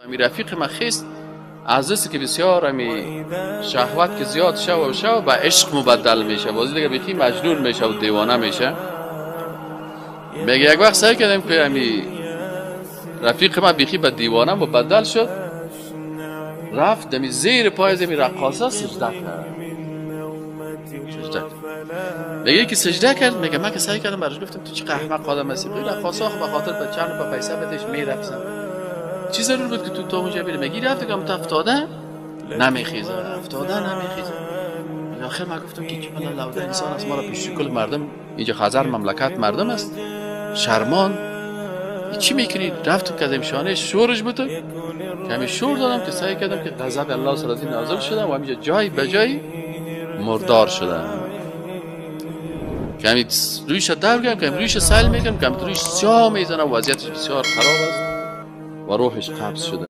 امی رفیق ما خیست از دستی که بسیار امی شهوت که زیاد شو و عشق مبدل میشه، بازی دیگه بیخی مجنون میشه و دیوانه میشه. میگه یک وقت سعی کردم که امی رفیق ما بیخی به دیوانه مبدل شد، رفت دمی زیر پای زمی رقاصه سجده کرد. میگه که سجده کرد، میگه من که سعی کردم براش گفتم تو چه احمق آدم هستی، رقاصه به خاطر به چند با پیسه بهش میرقصن، چی ضرور بود که تو اونجا بری؟ میگی رفت که افتاده نمیخیزه، افتاده نمیخیزه. آخر من گفتم که بلا لوده انسان است، ما را پیش کل مردم اینجا خزر مملکت مردم است، شرمان چی میکنی؟ رفت کردم شانه شورش بود که همین شور دادم که سعی کردم که غضب الله سرازی نازل شدم و همینجا جای به جای مردار شدم که همین رویش دور کردم که رویش سیل میکنم که همین رویش سیاه میزنه، وضعیتش بسیار خراب است و روحش قبض شده.